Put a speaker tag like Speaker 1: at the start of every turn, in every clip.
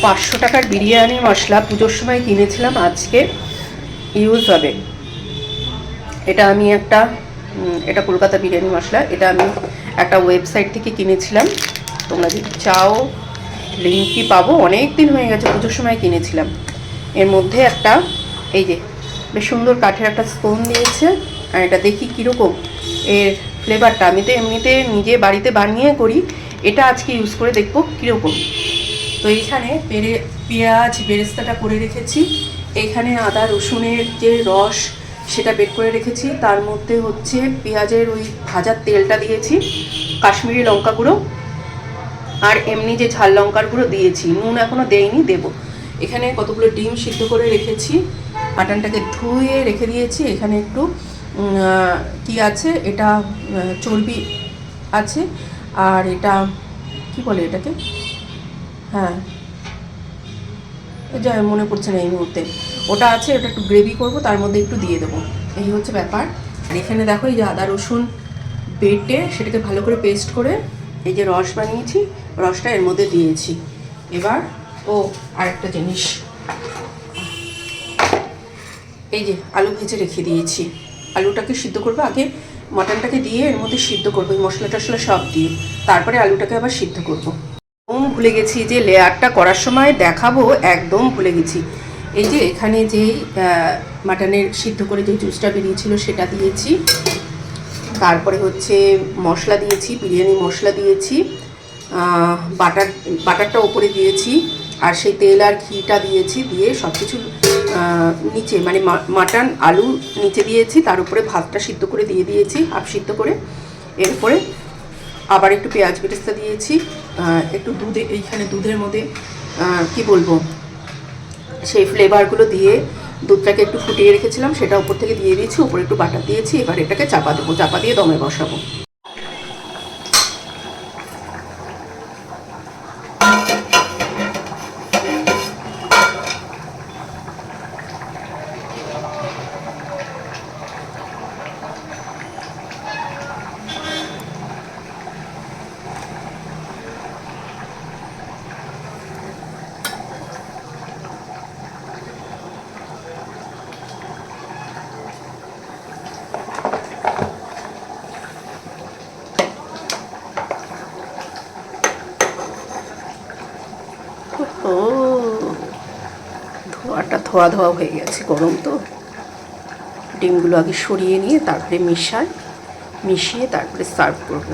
Speaker 1: 500 টাকার বিরিয়ানি মশলা পুজোর সময় কিনেছিলাম, আজকে ইউজ হবে। এটা আমি এটা কলকাতা বিরিয়ানি মশলা। এটা আমি একটা ওয়েবসাইট থেকে কিনেছিলাম। তোমরা যদি চাও লিঙ্কই পাবো, অনেক দিন হয়ে গেছে, পুজোর সময় কিনেছিলাম। এর মধ্যে এই যে বেশ সুন্দর কাঠের একটা স্পুন দিয়েছে। আর এটা দেখি কীরকম এর ফ্লেভারটা। আমি তো এমনিতে নিজে বাড়িতে বানিয়ে করি, এটা আজকে ইউজ করে দেখবো কীরকম। তো এইখানে পেঁয়াজ বেরেস্তাটা করে রেখেছি। এখানে আদা রসুনের যে রস সেটা বের করে রেখেছি। তার মধ্যে হচ্ছে পেঁয়াজের ওই ভাজার তেলটা দিয়েছি, কাশ্মীরি লঙ্কা গুঁড়ো আর এমনি যে ঝাল লঙ্কার গুঁড়ো দিয়েছি। নুন এখনও দেইনি, দেবো। এখানে কতগুলো ডিম সিদ্ধ করে রেখেছি, মাটনটাকে ধুয়ে রেখে দিয়েছি। এখানে একটু কি আছে, এটা চর্বি আছে। আর এটা কি বলে এটাকে, হ্যাঁ যাই মনে পড়ছে না এই মুহূর্তে, ওটা আছে। ওটা একটু গ্রেভি করবো, তার মধ্যে একটু দিয়ে দেবো, এই হচ্ছে ব্যাপার। আর এখানে দেখো এই যে আদা রসুন বেটে সেটাকে ভালো করে পেস্ট করে এই যে রস বানিয়েছি, রসটা এর মধ্যে দিয়েছি। এবার আরেকটা জিনিস, এই যে আলু ভেজে রেখে দিয়েছি। আলুটাকে সিদ্ধ করবো, আগে মাটনটাকে দিয়ে এর মধ্যে সিদ্ধ করবো, মশলা টশলা সব দিয়ে, তারপরে আলুটাকে আবার সিদ্ধ করবো। ভুলে গেছি যে লেয়ারটা করার সময় দেখাবো, একদম ভুলে গেছি। এই যে এখানে যেই মাটনের সিদ্ধ করে যে জুসটা বেরিয়েছিল সেটা দিয়েছি। তারপরে হচ্ছে মশলা দিয়েছি, বিরিয়ানি মশলা দিয়েছি, বাটারটা ওপরে দিয়েছি, আর সেই তেল আর ঘিটা দিয়েছি। দিয়ে সব কিছু নিচে মানে মাটন আলু নিচে দিয়েছি, তার উপরে ভাতটা সিদ্ধ করে দিয়ে দিয়েছি, হাফ সিদ্ধ করে। এরপরে আবার একটু পেঁয়াজ বেরেস্তা দিয়েছি, একটু এইখানে দুধের মধ্যে কি বলবো সেই ফ্লেভারগুলো দিয়ে দুধটাকে একটু ফুটিয়ে রেখেছিলাম, সেটা উপর থেকে দিয়ে দিয়েছি। উপরে একটু বাটার দিয়েছি। এবার এটাকে চাপা দেবো, চাপা দিয়ে দমে বসাবো। ও ধোয়া ধোয়া হয়ে গেছে, গরম তো। ডিমগুলো আগে সরিয়ে নিয়ে তারপরে মিশিয়ে তারপরে সার্ভ করব।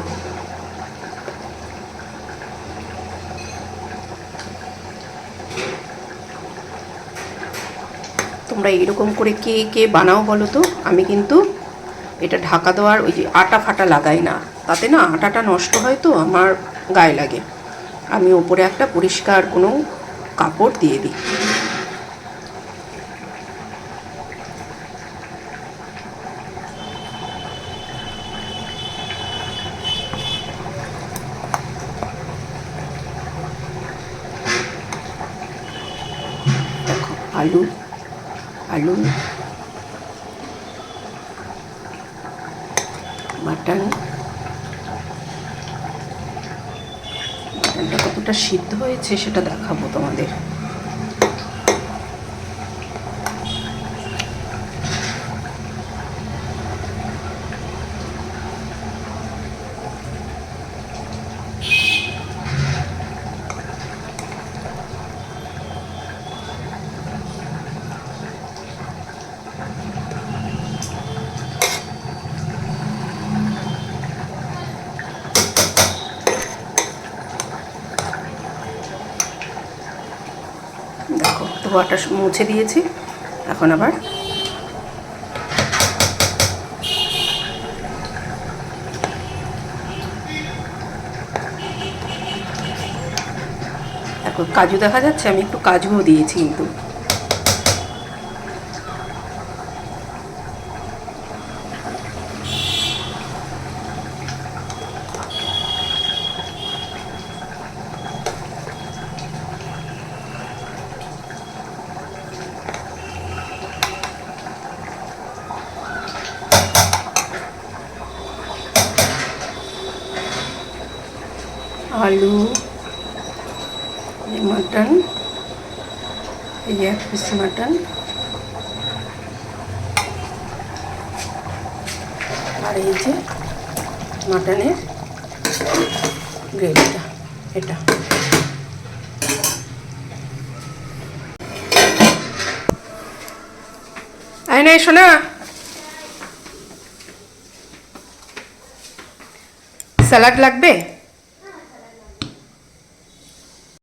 Speaker 1: তোমরা এইরকম করে কে কে বানাও বলো তো। আমি কিন্তু এটা ঢাকা দেওয়ার ওই যে আটা ফাটা লাগাই না, তাতে না আটাটা নষ্ট হয়, তো আমার গায়ে লাগে। আমি ওপরে একটা পরিষ্কার কোনো কাপড় দিয়ে দিই। দেখো আলু মাটনটা কতটা সিদ্ধ হয়েছে সেটা দেখাবো তোমাদের। দেখো ধোয়াটা মুছে দিয়েছি, এখন আবার দেখো কাজু দেখা যাচ্ছে, আমি একটু কাজুও দিয়েছি কিন্তু। आलू मटन এই যে এক পিস মাটন, আর এই যে মাটনের গ্রেভিটা, এটা আয় না, শোনা স্যালাড লাগবে।